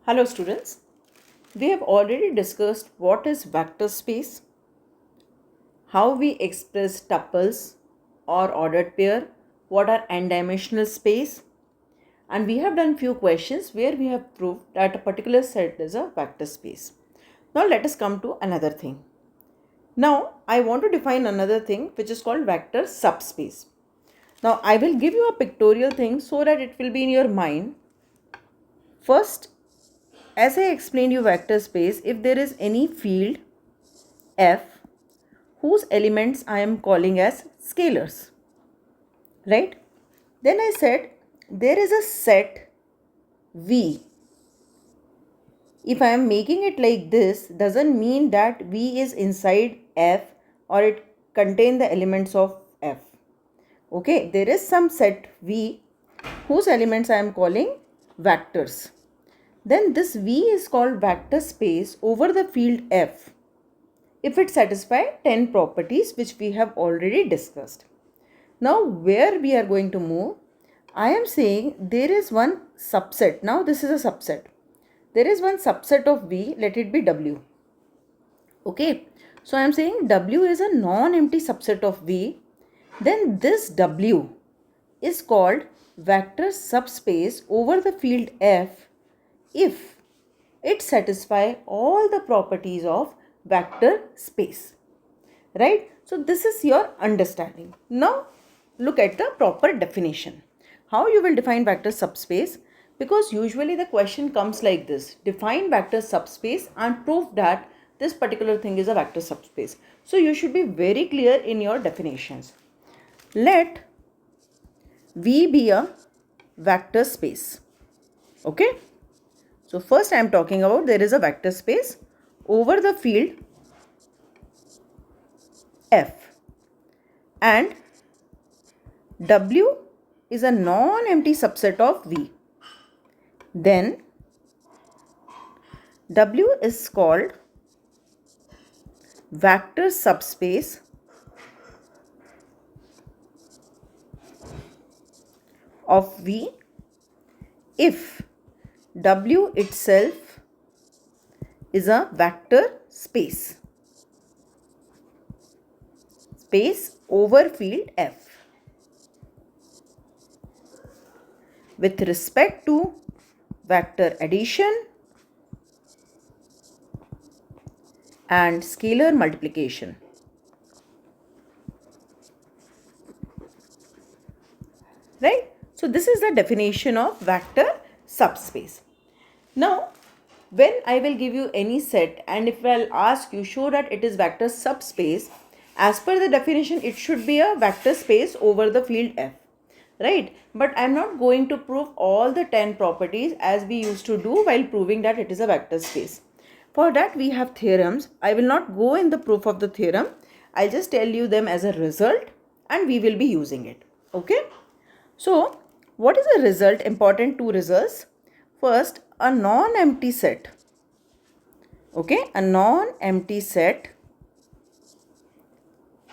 Hello students, we have already discussed what is vector space, how we express tuples or ordered pair, what are n-dimensional space, and we have done few questions where we have proved that a particular set is a vector space. Now let us come to another thing. Now I want to define another thing which is called vector subspace. Now I will give you a pictorial thing so that it will be in your mind. First, as I explained you vector space, if there is any field F whose elements I am calling as scalars, right? Then I said there is a set V. If I am making it like this, doesn't mean that V is inside F or it contains the elements of F. Okay, there is some set V whose elements I am calling vectors. Then this V is called vector space over the field F if it satisfies 10 properties which we have already discussed. Now where we are going to move, I am saying there is one subset. Now this is a subset. There is one subset of V, let it be W. Okay, so I am saying W is a non-empty subset of V. Then this W is called vector subspace over the field F if it satisfies all the properties of vector space, right? So this is your understanding. Now look at the proper definition. How you will define vector subspace? Because usually the question comes like this: define vector subspace and prove that this particular thing is a vector subspace. So you should be very clear in your definitions. Let V be a vector space. Okay. So first I am talking about there is a vector space over the field F and W is a non-empty subset of V. Then W is called vector subspace of V if W itself is a vector space over field F with respect to vector addition and scalar multiplication. Right? So this is the definition of vector subspace. Now, when I will give you any set and if I'll ask you show that it is vector subspace, as per the definition it should be a vector space over the field F, right? But I'm not going to prove all the 10 properties as we used to do while proving that it is a vector space. For that we have theorems. I will not go in the proof of the theorem. I'll just tell you them as a result and we will be using it. Okay. So what is the result? Important two results. First, a non-empty set. Okay, a non-empty set,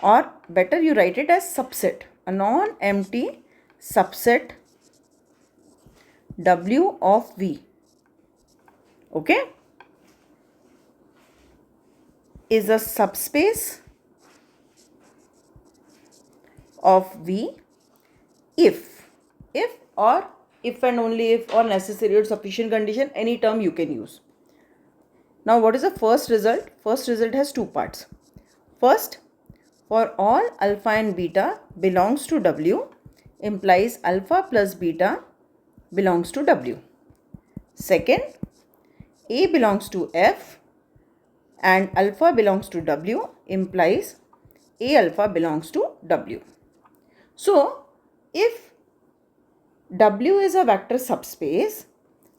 or better you write it as subset. A non-empty subset W of V. Okay, is a subspace of V if and only if or necessary or sufficient condition, any term you can use. Now what is the first result? First result has two parts. First, for all alpha and beta belongs to W implies alpha plus beta belongs to W. Second, A belongs to F and alpha belongs to W implies A alpha belongs to W. So if W is a vector subspace,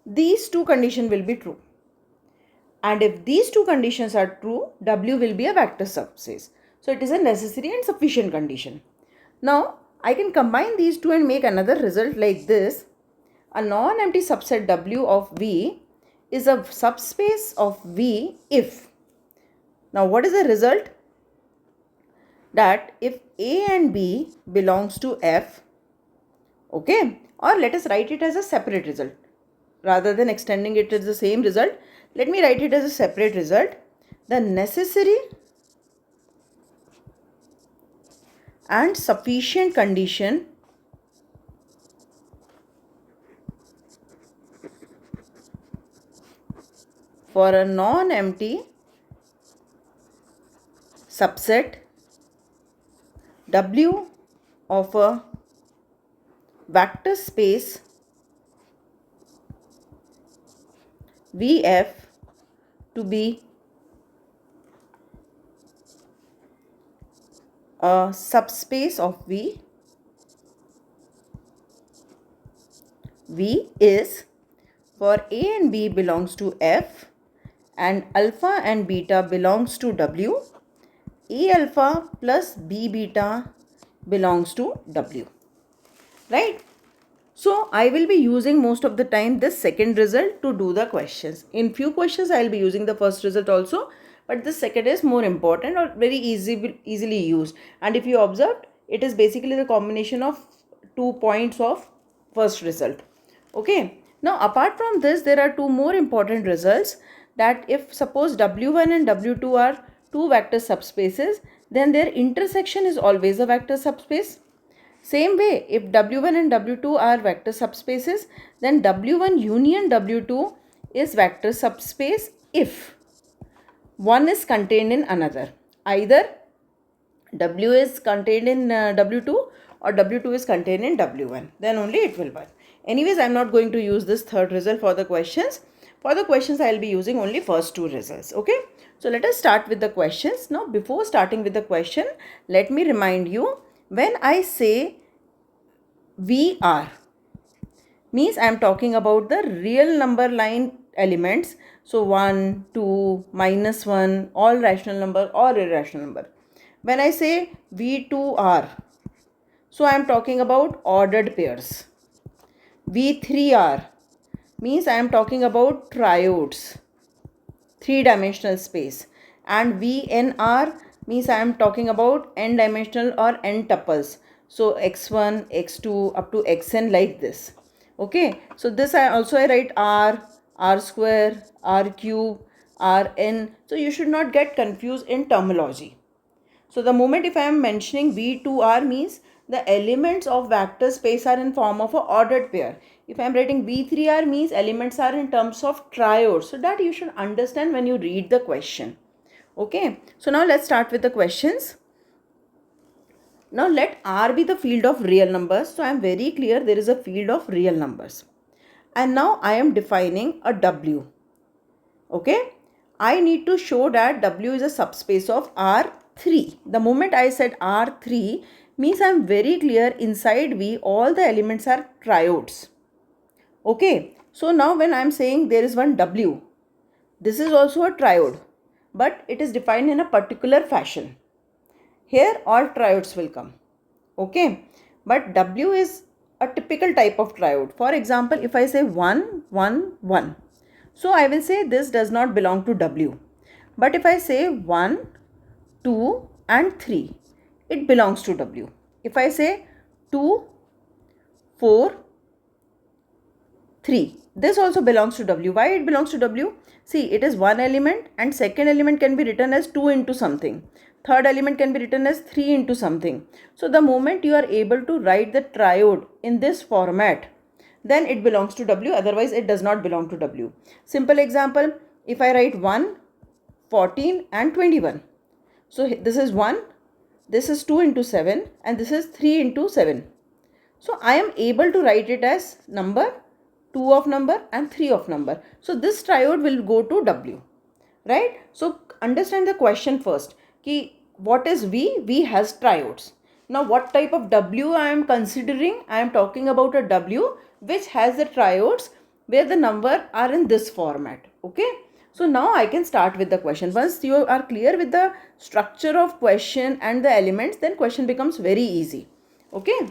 these two conditions will be true. And if these two conditions are true, W will be a vector subspace. So it is a necessary and sufficient condition. Now I can combine these two and make another result like this. A non-empty subset W of V is a subspace of V if. Now what is the result? That if A and B belongs to F, okay, or let us write it as a separate result. rather than extending it as the same result, let me write it as a separate result. The necessary and sufficient condition for a non-empty subset W of a vector space VF to be a subspace of V. V is for A and B belongs to F and alpha and beta belongs to W. A alpha plus B beta belongs to W. Right? So I will be using most of the time this second result to do the questions. In few questions I will be using the first result also, but the second is more important or very easily used. And if you observed, it is basically the combination of 2 points of first result. Okay. Now apart from this, there are two more important results, that if suppose W1 and W2 are two vector subspaces, then their intersection is always a vector subspace. Same way, if W1 and W2 are vector subspaces, then W1 union W2 is vector subspace if one is contained in another. Either W is contained in W2 or W2 is contained in W1. Then only it will work. Anyways, I am not going to use this third result for the questions. For the questions, I will be using only first two results. Okay. So let us start with the questions. Now, before starting with the question, let me remind you, when I say VR, means I am talking about the real number line elements. So 1, 2, -1, all rational number or irrational number. When I say V2R, so I am talking about ordered pairs. V3R means I am talking about triodes, three-dimensional space. And VNR means I am talking about n-dimensional or n-tuples. So x1, x2 up to xn like this. Okay. So this I write R, R square, R cube, Rn. So you should not get confused in terminology. So the moment if I am mentioning V2R means the elements of vector space are in form of a ordered pair. If I am writing V3R means elements are in terms of triodes. So that you should understand when you read the question. Okay. So now let's start with the questions. Now let R be the field of real numbers. So I am very clear there is a field of real numbers. And now I am defining a W. Okay. I need to show that W is a subspace of R3. The moment I said R3 means I am very clear inside V all the elements are triodes. Okay. So now when I am saying there is one W, this is also a triode, but it is defined in a particular fashion. Here all triodes will come. Okay. But W is a typical type of triode. For example, if I say 1, 1, 1. So I will say this does not belong to W. But if I say 1, 2 and 3, it belongs to W. If I say 2, 4, 3, this also belongs to W. Why it belongs to W? See, it is one element and second element can be written as 2 into something. Third element can be written as 3 into something. So the moment you are able to write the triode in this format, then it belongs to W, otherwise it does not belong to W. Simple example, if I write 1, 14 and 21. So this is 1, this is 2 into 7 and this is 3 into 7. So I am able to write it as number, 2 of number and 3 of number. So this triode will go to W. Right? So understand the question first. Ki what is V? V has triodes. Now what type of W I am considering? I am talking about a W which has the triodes where the number are in this format. Okay. So now I can start with the question. Once you are clear with the structure of question and the elements, then question becomes very easy. Okay.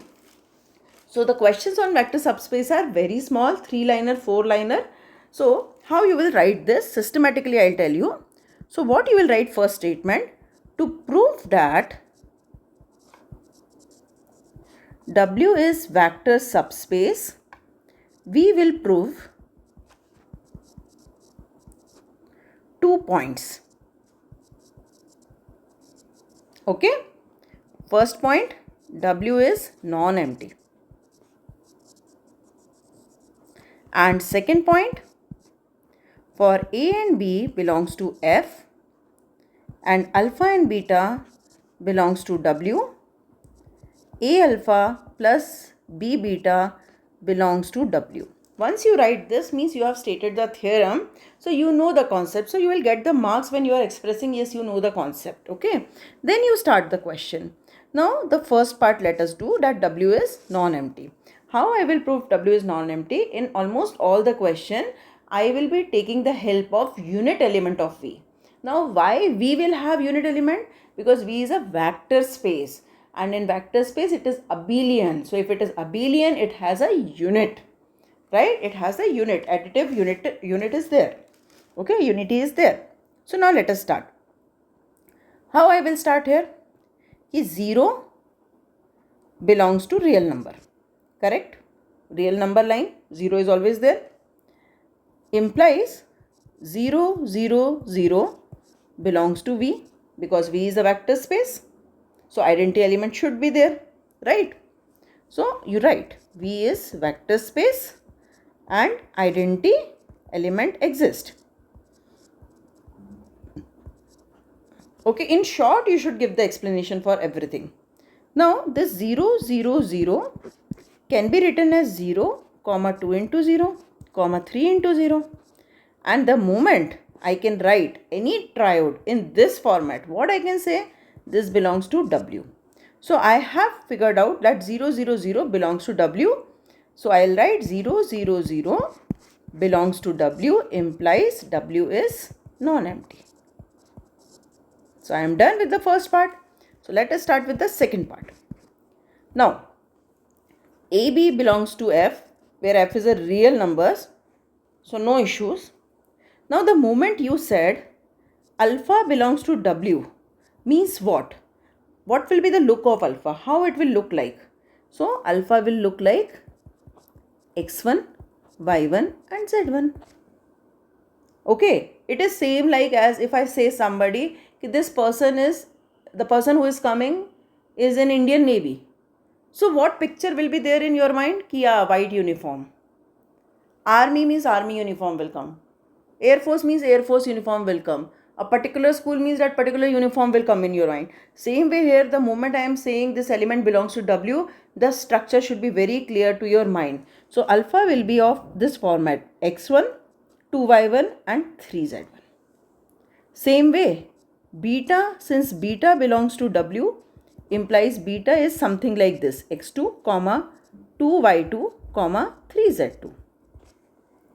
So the questions on vector subspace are very small, 3-liner, 4-liner. So how you will write this? Systematically I will tell you. So what you will write first statement, to prove that W is vector subspace, we will prove 2 points. Okay. First point, W is non-empty. And second point, for A and B belongs to F and alpha and beta belongs to W, A alpha plus B beta belongs to W. Once you write this, means you have stated the theorem, so you know the concept, so you will get the marks when you are expressing yes, you know the concept. Okay, then you start the question. Now the first part let us do, that W is non-empty. How I will prove W is non-empty? In almost all the question I will be taking the help of unit element of V. Now why V will have unit element? Because V is a vector space, and in vector space it is abelian. So if it is abelian, it has a unit, right? It has a unit, additive unit is there. Okay, unity is there. So now let us start. How I will start here? Is 0 belongs to real number, correct? Real number line, 0 is always there. Implies 0, 0, 0 belongs to V, because V is a vector space. So identity element should be there, right? So you write V is vector space and identity element exists. Okay, in short, you should give the explanation for everything. Now this 0, 0, 0 can be written as 0, 2 into 0, 3 into 0. And the moment I can write any triode in this format, what I can say? This belongs to W. So I have figured out that 0, 0, 0 belongs to W. So I'll write 0, 0, 0 belongs to W, implies W is non-empty. So I am done with the first part. So let us start with the second part. Now, AB belongs to F, where F is a real numbers. So no issues. Now the moment you said alpha belongs to W, means what? What will be the look of alpha? How it will look like? So alpha will look like x1, y1 and z1. Okay, it is same like as if I say somebody, this person is, the person who is coming is in Indian Navy. So what picture will be there in your mind? Ki white uniform. Army means army uniform will come. Air Force means Air Force uniform will come. A particular school means that particular uniform will come in your mind. Same way here, the moment I am saying this element belongs to W, the structure should be very clear to your mind. So alpha will be of this format, x1, 2y1 and 3z1. Same way, beta, since beta belongs to W, implies beta is something like this, x2, 2y2, 3z2.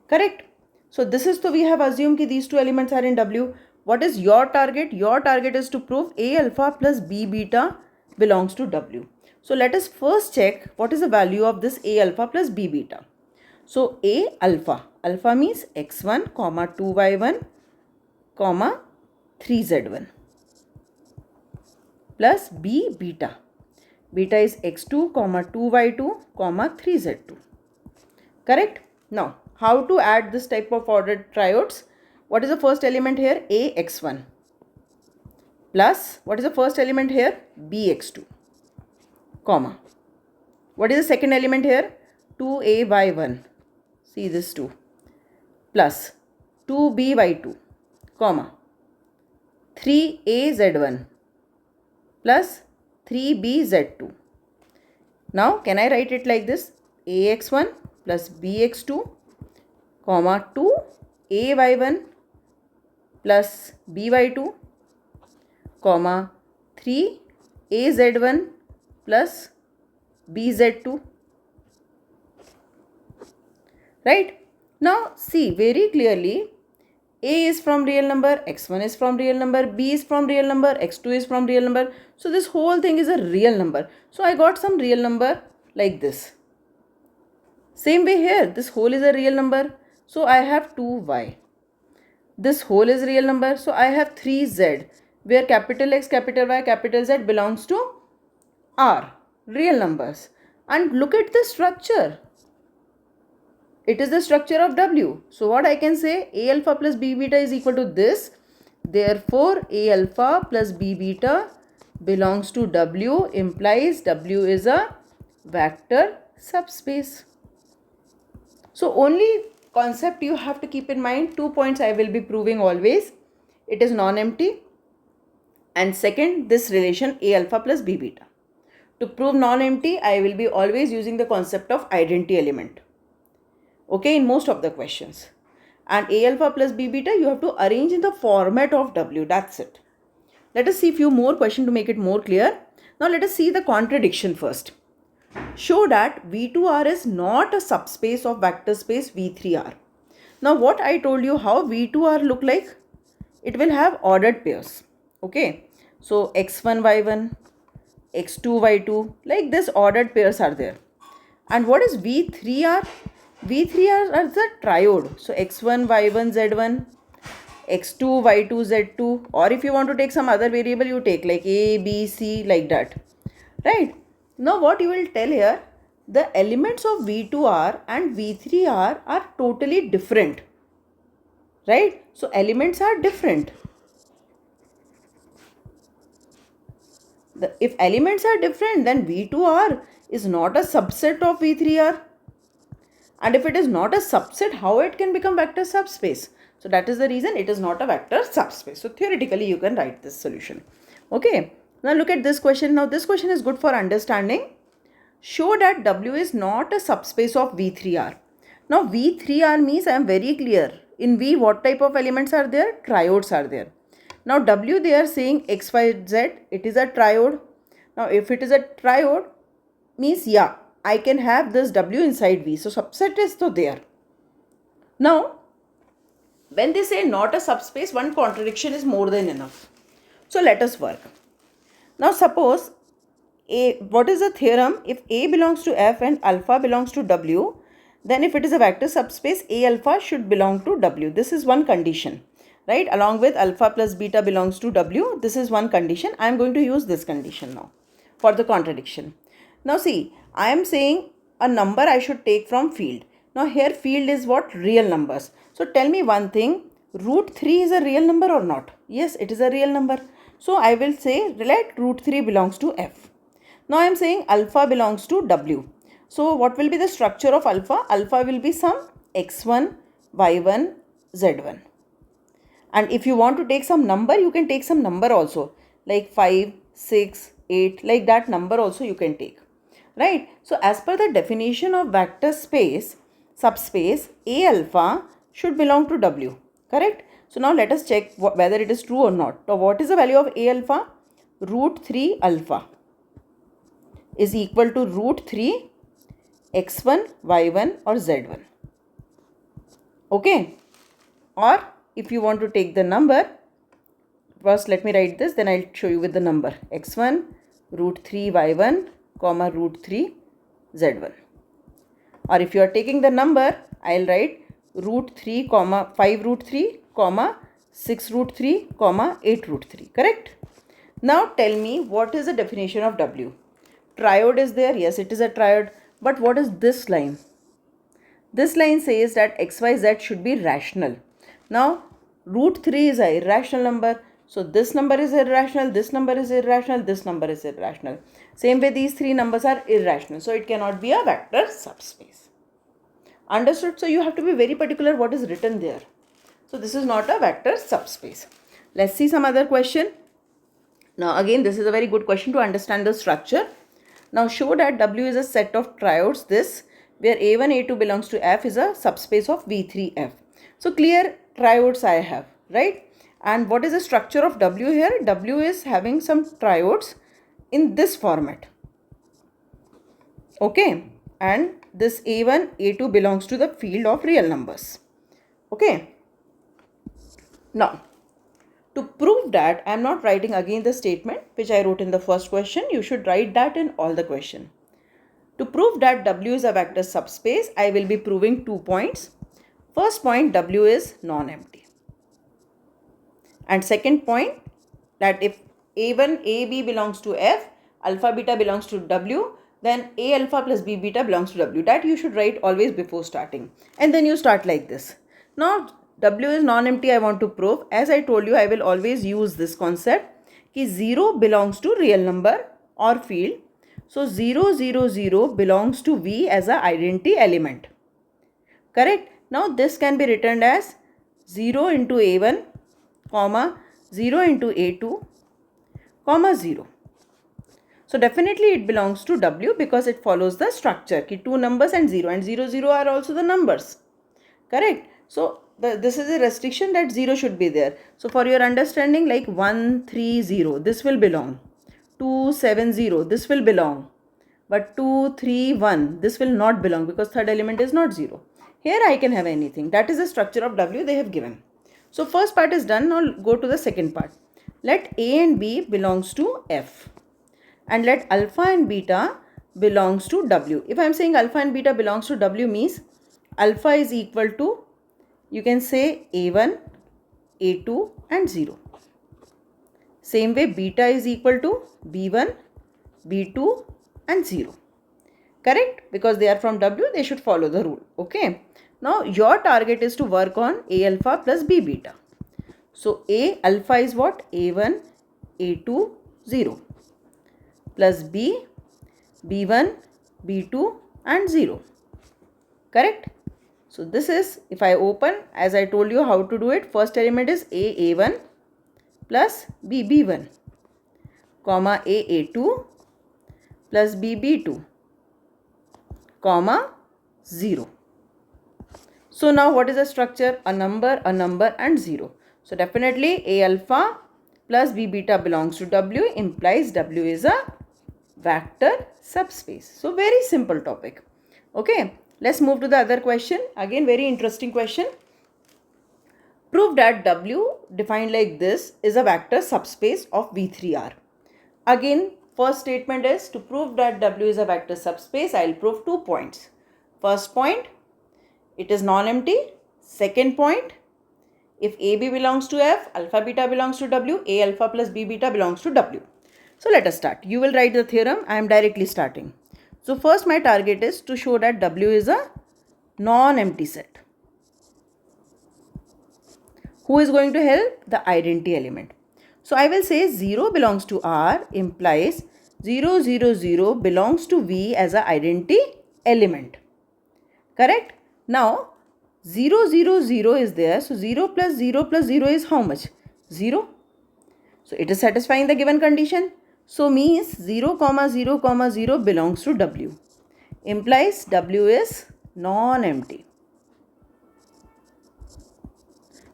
Correct? So this is, so we have assumed that these two elements are in W. What is your target? Your target is to prove A alpha plus B beta belongs to W. So let us first check what is the value of this A alpha plus B beta. So A alpha, alpha means x1, 2y1, 3z1 plus B beta. Beta is x2, 2y2, 3z2. Correct? Now, how to add this type of ordered triodes? What is the first element here? Ax1 plus, what is the first element here? Bx2, comma. What is the second element here? 2ay1. See this 2 plus 2by2, comma 3az1 plus 3bz2. Now can I write it like this? Ax1 plus bx2, comma 2ay1 plus by2, comma 3az1 plus bz2. Right? Now see very clearly, A is from real number, x1 is from real number, B is from real number, x2 is from real number. So this whole thing is a real number. So I got some real number like this. Same way here, this whole is a real number. So I have 2y. This whole is real number. So I have 3z, where capital X, capital Y, capital Z belongs to R, real numbers. And look at the structure. It is the structure of W. So what I can say, A alpha plus B beta is equal to this. Therefore, A alpha plus B beta belongs to W implies W is a vector subspace. So only concept you have to keep in mind, 2 points I will be proving always. It is non-empty, and second, this relation A alpha plus B beta. To prove non-empty, I will be always using the concept of identity element. Okay, in most of the questions. And A alpha plus B beta you have to arrange in the format of W. That's it. Let us see few more questions to make it more clear. Now let us see the contradiction first. Show that V2R is not a subspace of vector space V3R. Now what I told you how V2R look like? It will have ordered pairs. Okay. So x1, y1, x2, y2, like this ordered pairs are there. And what is V3R? V3R is the triode. So x1, y1, z1, x2, y2, z2, or if you want to take some other variable, you take like a, b, c, like that. Right? Now what you will tell here, the elements of V2R and V3R are totally different. Right? So elements are different. If elements are different, then V2R is not a subset of V3R. And if it is not a subset, how it can become vector subspace? So that is the reason it is not a vector subspace. So theoretically you can write this solution. Okay. Now look at this question. Now this question is good for understanding. Show that W is not a subspace of V3R. Now V3R means I am very clear. In V, what type of elements are there? Triodes are there. Now W, they are saying x, y, z, it is a triode. Now if it is a triode, means yeah, I can have this W inside V. So subset is so there. Now when they say not a subspace, one contradiction is more than enough. So let us work. Now suppose what is the theorem? If A belongs to F and alpha belongs to W, then if it is a vector subspace, A alpha should belong to W. This is one condition, right? Along with alpha plus beta belongs to W. This is one condition. I am going to use this condition now for the contradiction. Now see, I am saying a number I should take from field. Now here field is what? Real numbers. So tell me one thing, root 3 is a real number or not? Yes, it is a real number. So I will say let root 3 belongs to F. Now I am saying alpha belongs to W. So what will be the structure of alpha? Alpha will be some x1, y1, z1. And if you want to take some number, you can take some number also, like 5, 6, 8, like that number also you can take. Right? So as per the definition of vector space, subspace, A alpha should belong to W. Correct? So now let us check whether it is true or not. So what is the value of A alpha? Root 3 alpha is equal to root 3 x1, y1 or z1. Okay? Or if you want to take the number, first let me write this, then I'll show you with the number. x1 root 3 y1 comma root 3 z1. Or if you are taking the number, I'll write root 3 comma 5 root 3 comma 6 root 3 comma 8 root 3. Correct? Now tell me what is the definition of W? Triode is there. Yes, it is a triode. But what is this line? This line says that xyz should be rational. Now root 3 is an irrational number. So this number is irrational, this number is irrational, this number is irrational. Same way these three numbers are irrational. So it cannot be a vector subspace. Understood? So you have to be very particular what is written there. So this is not a vector subspace. Let's see some other question. Now again, this is a very good question to understand the structure. Now show that W is a set of triodes, this, where A1, A2 belongs to F is a subspace of V3F. So clear triodes I have, right? And what is the structure of W here? W is having some triodes in this format. Okay. And this A1, A2 belongs to the field of real numbers. Okay. Now, to prove that, I am not writing again the statement which I wrote in the first question. You should write that in all the question. To prove that W is a vector subspace, I will be proving 2 points. First point, W is non-empty. And second point, that if A1, AB belongs to F, alpha beta belongs to W, then A alpha plus B beta belongs to W. That you should write always before starting. And then you start like this. Now W is non-empty I want to prove. As I told you, I will always use this concept कि 0 belongs to real number or field. So 0, 0, 0 belongs to V as a identity element. Correct? Now this can be written as 0 into A1, comma 0 into A2, comma 0. So definitely it belongs to W because it follows the structure ki 2 numbers and 0 0 are also the numbers. Correct? So this is a restriction that 0 should be there. So for your understanding, like 1 3 0 this will belong, 2 7 0 this will belong, but 2 3 1 this will not belong because third element is not 0. Here I can have anything. That is the structure of W they have given. So first part is done. Now go to the second part. Let A and B belongs to F and let alpha and beta belongs to W. If I am saying alpha and beta belongs to W means alpha is equal to, you can say A1, A2 and 0. Same way beta is equal to B1, B2 and 0. Correct? Because they are from W, they should follow the rule. Okay. Now your target is to work on A alpha plus B beta. So A alpha is what? A1, A2, 0 plus B, B1, B2 and 0. Correct? So this is, if I open, as I told you how to do it, first element is A1 plus B1, comma A2 plus B2, comma 0. So now what is the structure? A number and 0. So definitely A alpha plus B beta belongs to W implies W is a vector subspace. So very simple topic. Okay. Let's move to the other question. Again, very interesting question. Prove that W defined like this is a vector subspace of V3R. Again, first statement is to prove that W is a vector subspace, I will prove 2 points. First point, it is non-empty. Second point, if AB belongs to F, alpha beta belongs to W, A alpha plus B beta belongs to W. So let us start. You will write the theorem. I am directly starting. So first my target is to show that W is a non-empty set. Who is going to help? The identity element. So I will say 0 belongs to R implies 0, 0, 0 belongs to V as an identity element. Correct? Now 0, 0, 0 is there. So 0 plus 0 is how much? 0. So it is satisfying the given condition. So means 0, 0, 0 belongs to W. Implies W is non-empty.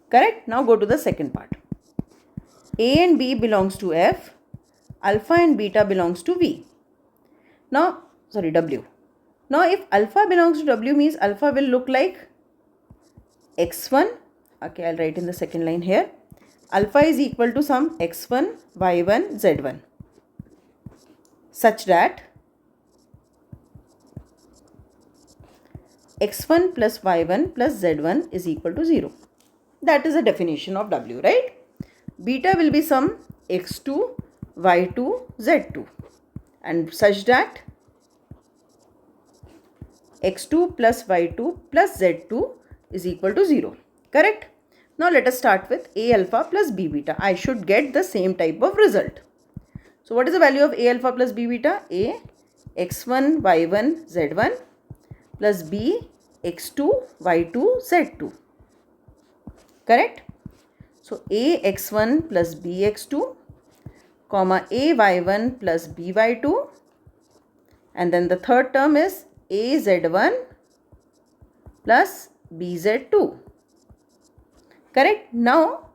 Correct? Now go to the second part. A and B belongs to F. Alpha and beta belongs to V. W. Now if alpha belongs to W means alpha will look like x1. Okay, I'll write in the second line here. Alpha is equal to some x1, y1, z1. Such that x1 plus y1 plus z1 is equal to 0. That is the definition of W, right? Beta will be some x2, y2, z2 and such that x2 plus y2 plus z2 is equal to 0. Correct? Now let us start with A alpha plus B beta. I should get the same type of result. So what is the value of A alpha plus B beta? A x1 y1 z1 plus B x2 y2 z2. Correct? So A x1 plus B x2 comma A y1 plus B y2 and then the third term is A z1 plus B z2. Correct? Now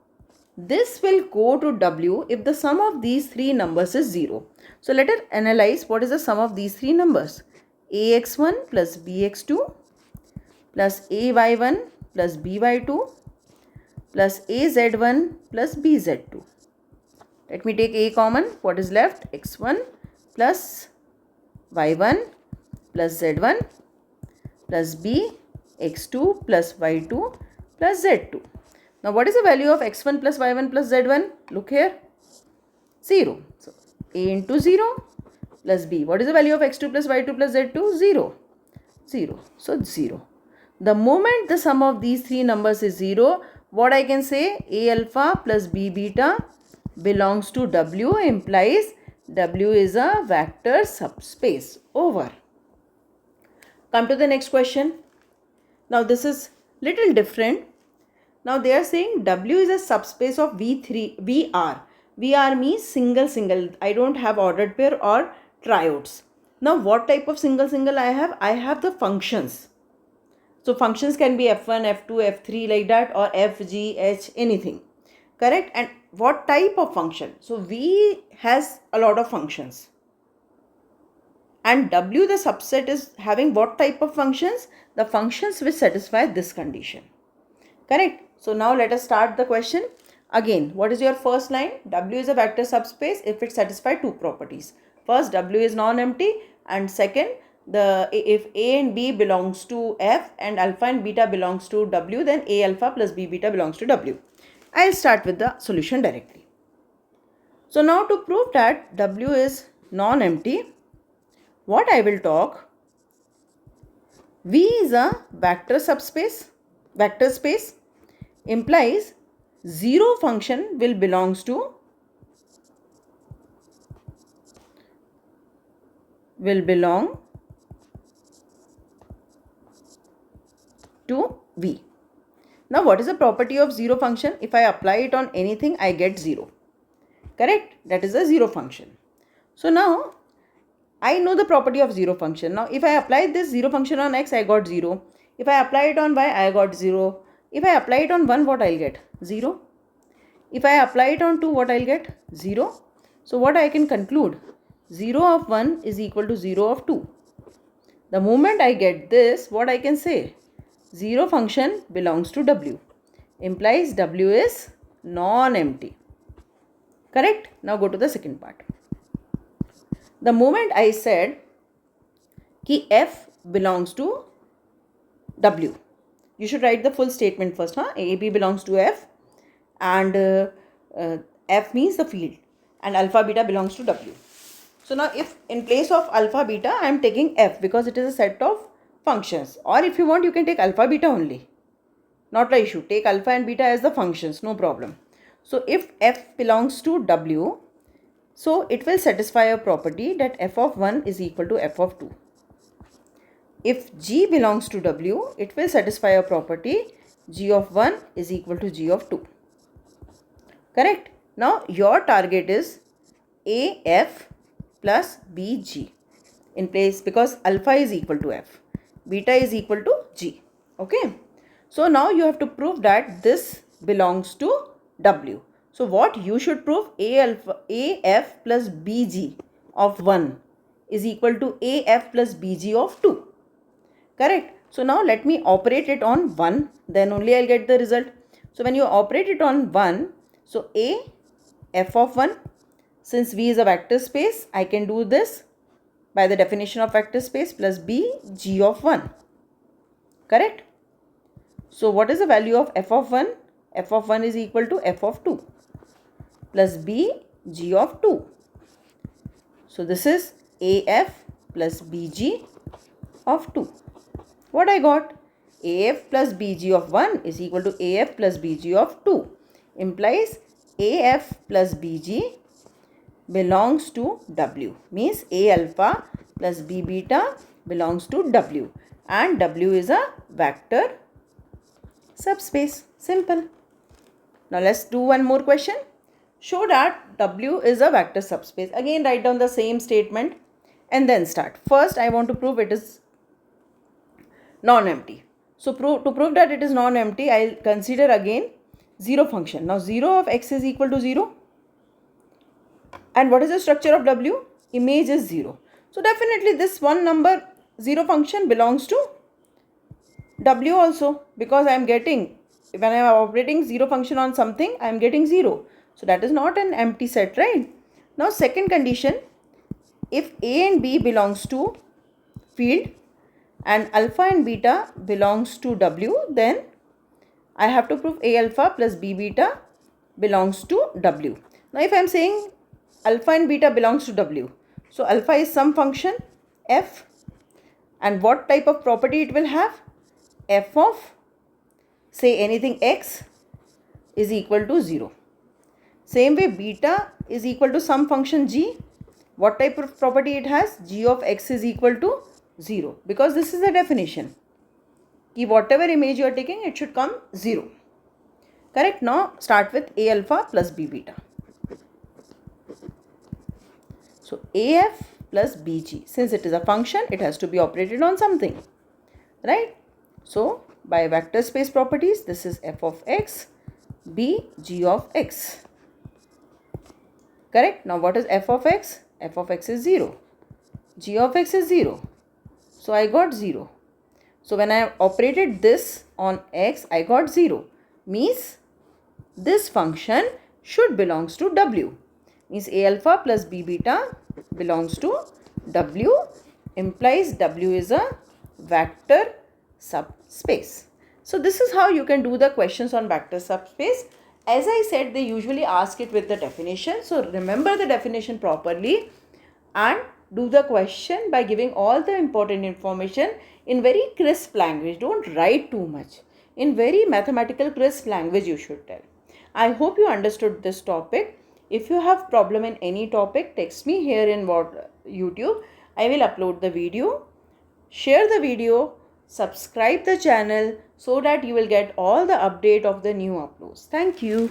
this will go to W if the sum of these three numbers is 0. So let us analyze what is the sum of these three numbers. AX1 plus BX2 plus AY1 plus BY2 plus AZ1 plus BZ2. Let me take A common. What is left? X1 plus Y1 plus Z1 plus B X2 plus Y2 plus Z2. Now what is the value of x1 plus y1 plus z1? Look here. 0. So A into 0 plus B. What is the value of x2 plus y2 plus z2? 0. 0. So 0. The moment the sum of these three numbers is 0, what I can say, A alpha plus B beta belongs to W implies W is a vector subspace. Over. Come to the next question. Now this is little different. Now they are saying W is a subspace of V3 VR. VR means single. I don't have ordered pair or triodes. Now what type of single I have? I have the functions. So functions can be f1, f2, f3 like that, or f, g, h, anything. Correct? And what type of function? So V has a lot of functions. And W, the subset, is having what type of functions? The functions which satisfy this condition. Correct? So now let us start the question. Again, what is your first line? W is a vector subspace if it satisfies two properties. First, W is non-empty, and second, if A and B belongs to F and alpha and beta belongs to W, then A alpha plus B beta belongs to W. I'll start with the solution directly. So now to prove that W is non-empty, what I will talk, V is a vector subspace, vector space, implies zero function will belong to V. Now what is the property of zero function? If I apply it on anything, I get zero. Correct? That is a zero function. So now I know the property of zero function. Now if I apply this zero function on x, I got 0. If I apply it on y, I got 0. If I apply it on 1, what I'll get? 0. If I apply it on 2, what I'll get? 0. So what I can conclude? 0 of 1 is equal to 0 of 2. The moment I get this, what I can say? Zero function belongs to W. Implies W is non-empty. Correct? Now go to the second part. The moment I said कि F belongs to W, you should write the full statement first. AB belongs to F, and F means the field, and alpha beta belongs to W. So now if in place of alpha beta I am taking F because it is a set of functions, or if you want you can take alpha beta only. Not an issue. Take alpha and beta as the functions, no problem. So if F belongs to W, so it will satisfy a property that F of 1 is equal to F of 2. If G belongs to W, it will satisfy a property G of 1 is equal to G of 2. Correct? Now your target is AF plus BG in place, because alpha is equal to F, beta is equal to G. Okay? So now you have to prove that this belongs to W. So what you should prove? AF plus BG of 1 is equal to AF plus BG of 2. Correct? So now let me operate it on 1, then only I'll get the result. So when you operate it on 1, so A F of 1, since V is a vector space, I can do this by the definition of vector space, plus B G of 1. Correct? So what is the value of F of 1? F of 1 is equal to F of 2 plus B G of 2. So this is AF plus BG of 2. What I got? AF plus BG of 1 is equal to AF plus BG of 2. Implies AF plus BG belongs to W. Means A alpha plus B beta belongs to W. And W is a vector subspace. Simple. Now let's do one more question. Show that W is a vector subspace. Again write down the same statement and then start. First I want to prove it is non-empty. So to prove that it is non-empty, I'll consider again zero function. Now 0 of x is equal to 0. And what is the structure of W? Image is 0. So definitely this one number 0 function belongs to W also, because I am getting, when I am operating 0 function on something, I am getting 0. So that is not an empty set, right? Now second condition, if A and B belongs to field and alpha and beta belongs to W, then I have to prove A alpha plus B beta belongs to W. Now if I am saying alpha and beta belongs to W, so alpha is some function f, and what type of property it will have? F of, say anything x, is equal to 0. Same way, beta is equal to some function g. What type of property it has? G of x is equal to 0, because this is the definition. Ki whatever image you are taking, it should come 0. Correct? Now start with a alpha plus b beta. So af plus bg, since it is a function, it has to be operated on something, right? So by vector space properties, this is f of x, b, g of x. Correct? Now what is f of x? F of x is 0. G of x is 0. So I got 0. So when I operated this on x, I got 0. Means this function should belongs to w. Means a alpha plus b beta belongs to w, implies w is a vector subspace. So this is how you can do the questions on vector subspace. As I said, they usually ask it with the definition. So remember the definition properly and do the question by giving all the important information in very crisp language. Don't write too much. In very mathematical crisp language you should tell. I hope you understood this topic. If you have problem in any topic, text me here in YouTube. I will upload the video. Share the video. Subscribe the channel so that you will get all the update of the new uploads. Thank you.